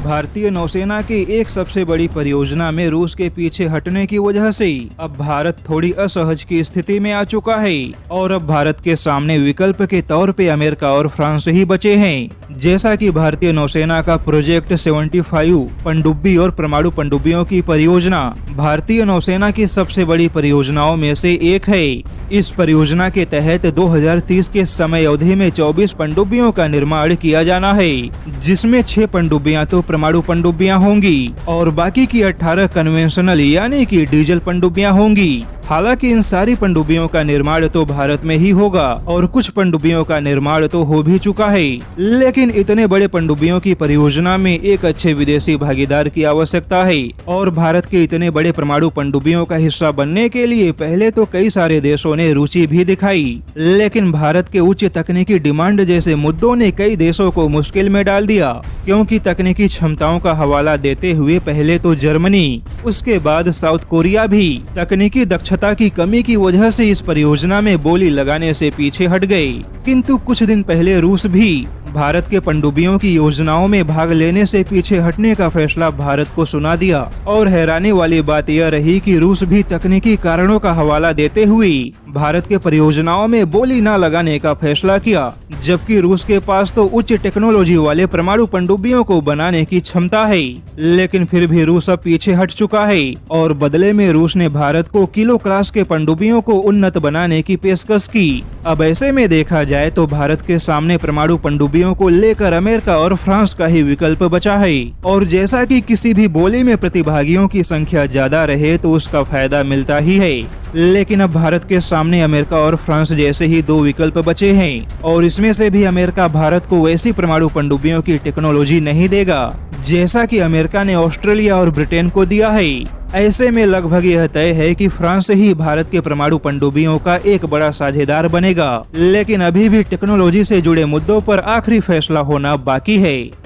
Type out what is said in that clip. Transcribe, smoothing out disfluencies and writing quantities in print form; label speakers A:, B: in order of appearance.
A: भारतीय नौसेना की एक सबसे बड़ी परियोजना में रूस के पीछे हटने की वजह से अब भारत थोड़ी असहज की स्थिति में आ चुका है और अब भारत के सामने विकल्प के तौर पे अमेरिका और फ्रांस ही बचे हैं। जैसा कि भारतीय नौसेना का प्रोजेक्ट 75 पनडुब्बी और परमाणु पनडुब्बियों की परियोजना भारतीय नौसेना की सबसे बड़ी परियोजनाओं में से एक है। इस परियोजना के तहत 2030 के समय अवधि में 24 पनडुब्बियों का निर्माण किया जाना है, जिसमें 6 पनडुब्बियां तो परमाणु पनडुब्बियां होंगी और बाकी की 18 कन्वेंशनल यानी कि डीजल पनडुब्बियां होंगी। हालांकि इन सारी पनडुब्बियों का निर्माण तो भारत में ही होगा और कुछ पनडुब्बियों का निर्माण तो हो भी चुका है, लेकिन इतने बड़े पनडुब्बियों की परियोजना में एक अच्छे विदेशी भागीदार की आवश्यकता है और भारत के इतने बड़े परमाणु पनडुब्बियों का हिस्सा बनने के लिए पहले तो कई सारे देशों ने रुचि भी दिखाई, लेकिन भारत के उच्च तकनीकी डिमांड जैसे मुद्दों ने कई देशों को मुश्किल में डाल दिया, क्योंकि तकनीकी क्षमताओं का हवाला देते हुए पहले तो जर्मनी, उसके बाद साउथ कोरिया भी तकनीकी दक्षता की कमी की वजह से इस परियोजना में बोली लगाने से पीछे हट गए। किंतु कुछ दिन पहले रूस भी भारत के पनडुब्बियों की योजनाओं में भाग लेने से पीछे हटने का फैसला भारत को सुना दिया और हैरानी वाली बात यह रही कि रूस भी तकनीकी कारणों का हवाला देते हुए भारत के परियोजनाओं में बोली न लगाने का फैसला किया, जबकि रूस के पास तो उच्च टेक्नोलॉजी वाले परमाणु पनडुब्बियों को बनाने की क्षमता है। लेकिन फिर भी रूस अब पीछे हट चुका है और बदले में रूस ने भारत को किलो क्लास के पनडुब्बियों को उन्नत बनाने की पेशकश की। अब ऐसे में देखा जाए तो भारत के सामने परमाणु पनडुब्बियों को लेकर अमेरिका और फ्रांस का ही विकल्प बचा है और जैसा कि किसी भी बोली में प्रतिभागियों की संख्या ज्यादा रहे तो उसका फायदा मिलता ही है। लेकिन अब भारत के सामने अमेरिका और फ्रांस जैसे ही 2 विकल्प बचे हैं और इसमें से भी अमेरिका भारत को वैसी परमाणु पनडुब्बियों की टेक्नोलॉजी नहीं देगा जैसा कि अमेरिका ने ऑस्ट्रेलिया और ब्रिटेन को दिया है। ऐसे में लगभग यह तय है कि फ्रांस ही भारत के परमाणु पनडुब्बियों का एक बड़ा साझेदार बनेगा, लेकिन अभी भी टेक्नोलॉजी से जुड़े मुद्दों पर आखिरी फैसला होना बाकी है।